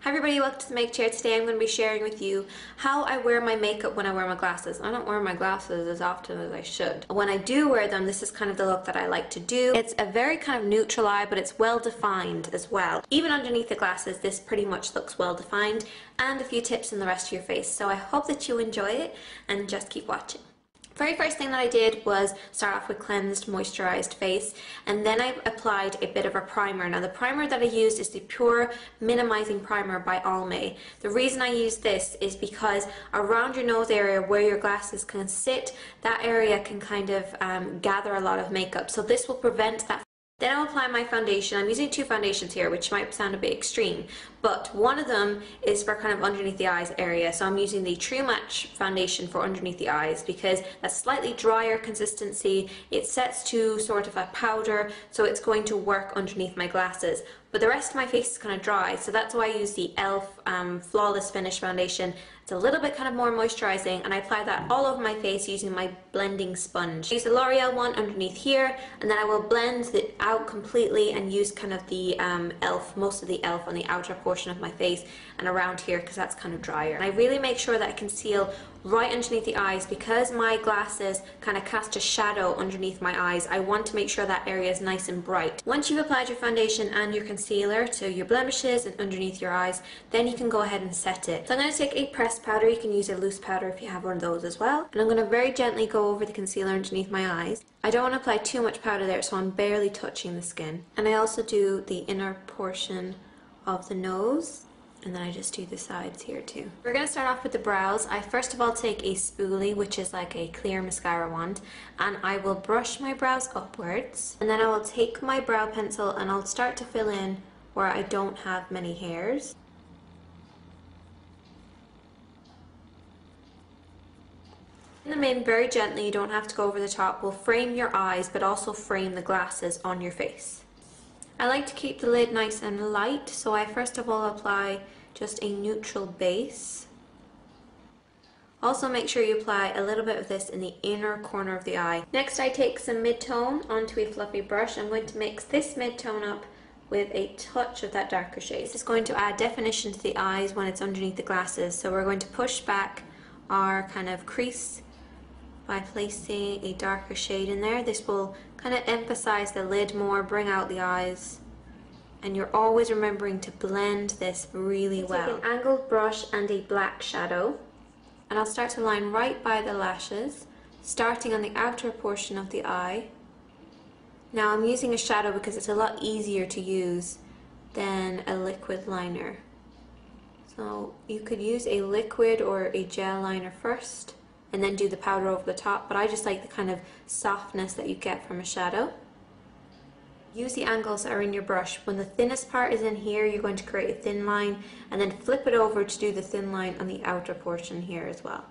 Hi everybody, welcome to the Make Chair. Today I'm going to be sharing with you how I wear my makeup when I wear my glasses. I don't wear my glasses as often as I should. When I do wear them, this is kind of the look that I like to do. It's a very kind of neutral eye, but it's well defined as well. Even underneath the glasses, this pretty much looks well defined, and a few tips in the rest of your face. So I hope that you enjoy it and just keep watching. Very first thing that I did was start off with cleansed, moisturized face, and then I applied a bit of a primer. Now the primer that I used is the Pure Minimizing Primer by Almay. The reason I use this is because around your nose area where your glasses can sit, that area can kind of gather a lot of makeup. So this will prevent that. Then I'll apply my foundation. I'm using two foundations here, which might sound a bit extreme, but one of them is for kind of underneath the eyes area. So I'm using the True Match foundation for underneath the eyes because that's slightly drier consistency. It sets to sort of a powder, so it's going to work underneath my glasses. But the rest of my face is kind of dry, so that's why I use the e.l.f. Flawless Finish foundation. It's a little bit kind of more moisturizing, and I apply that all over my face using my blending sponge. I use the L'Oreal one underneath here, and then I will blend it out completely and use kind of the e.l.f., most of the e.l.f. on the outer portion of my face and around here because that's kind of drier. And I really make sure that I conceal right underneath the eyes because my glasses kind of cast a shadow underneath my eyes. I want to make sure that area is nice and bright. Once you've applied your foundation and your concealer to your blemishes and underneath your eyes, then you can go ahead and set it. So I'm going to take a pressed powder. You can use a loose powder if you have one of those as well. And I'm going to very gently go over the concealer underneath my eyes. I don't want to apply too much powder there, so I'm barely touching the skin. And I also do the inner portion of the nose. And then I just do the sides here too. We're going to start off with the brows. I first of all take a spoolie, which is like a clear mascara wand, and I will brush my brows upwards. And then I will take my brow pencil and I'll start to fill in where I don't have many hairs. In them in very gently, you don't have to go over the top. Will frame your eyes but also frame the glasses on your face. I like to keep the lid nice and light, so I first of all apply just a neutral base. Also make sure you apply a little bit of this in the inner corner of the eye. Next I take some mid-tone onto a fluffy brush. I'm going to mix this mid-tone up with a touch of that darker shade. This is going to add definition to the eyes when it's underneath the glasses, so we're going to push back our kind of crease by placing a darker shade in there. This will kind of emphasize the lid more, bring out the eyes, and you're always remembering to blend this really well. Take an angled brush and a black shadow, and I'll start to line right by the lashes, starting on the outer portion of the eye. Now I'm using a shadow because it's a lot easier to use than a liquid liner. So you could use a liquid or a gel liner first, and then do the powder over the top, but I just like the kind of softness that you get from a shadow. Use the angles that are in your brush. When the thinnest part is in here, you're going to create a thin line, and then flip it over to do the thin line on the outer portion here as well.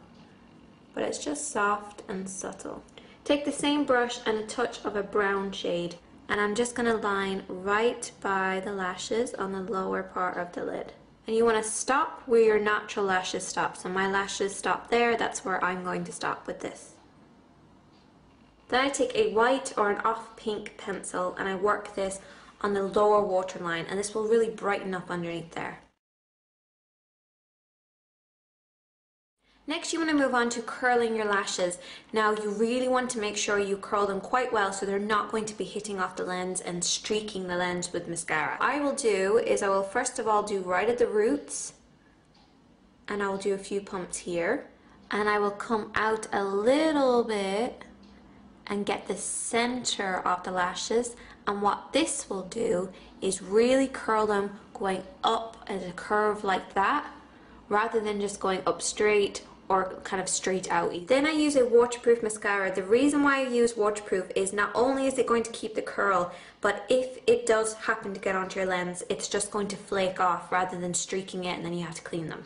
But it's just soft and subtle. Take the same brush and a touch of a brown shade, and I'm just going to line right by the lashes on the lower part of the lid. And you want to stop where your natural lashes stop. So my lashes stop there, that's where I'm going to stop with this. Then I take a white or an off pink pencil and I work this on the lower waterline, and this will really brighten up underneath there. Next you want to move on to curling your lashes. Now you really want to make sure you curl them quite well so they're not going to be hitting off the lens and streaking the lens with mascara. What I will do is I will first of all do right at the roots, and I will do a few pumps here, and I will come out a little bit and get the center of the lashes, and what this will do is really curl them going up as a curve like that rather than just going up straight or kind of straight out. Then I use a waterproof mascara. The reason why I use waterproof is not only is it going to keep the curl, but if it does happen to get onto your lens, it's just going to flake off rather than streaking it and then you have to clean them.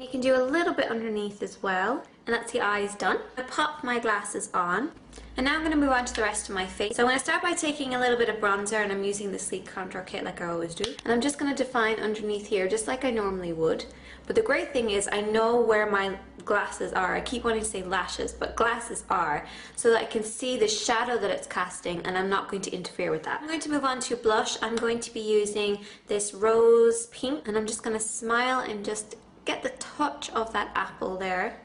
You can do a little bit underneath as well, and that's the eyes done. I pop my glasses on, and now I'm going to move on to the rest of my face. So I'm going to start by taking a little bit of bronzer, and I'm using the Sleek Contour Kit like I always do. And I'm just going to define underneath here just like I normally would. But the great thing is I know where my glasses are. I keep wanting to say lashes, but glasses are, so that I can see the shadow that it's casting, and I'm not going to interfere with that. I'm going to move on to blush. I'm going to be using this rose pink, and I'm just going to smile and just get the touch of that apple there,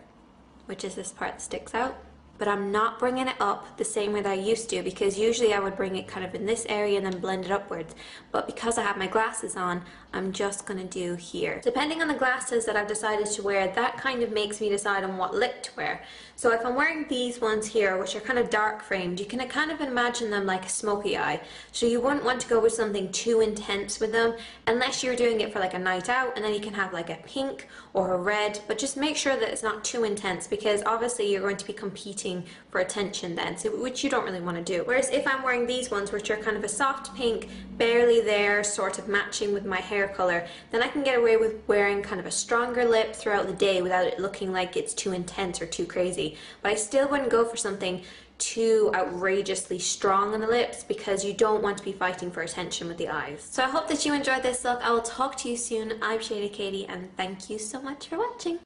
which is this part that sticks out. But I'm not bringing it up the same way that I used to, because usually I would bring it kind of in this area and then blend it upwards. But because I have my glasses on, I'm just going to do here. Depending on the glasses that I've decided to wear, that kind of makes me decide on what lip to wear. So if I'm wearing these ones here, which are kind of dark framed, you can kind of imagine them like a smoky eye. So you wouldn't want to go with something too intense with them, unless you're doing it for like a night out, and then you can have like a pink or a red, but just make sure that it's not too intense, because obviously you're going to be competing for attention then, so which you don't really want to do. Whereas if I'm wearing these ones, which are kind of a soft pink, barely there, sort of matching with my hair color, then I can get away with wearing kind of a stronger lip throughout the day without it looking like it's too intense or too crazy. But I still wouldn't go for something too outrageously strong on the lips, because you don't want to be fighting for attention with the eyes. So I hope that you enjoyed this look. I will talk to you soon. I'm Shady Katie, and thank you so much for watching.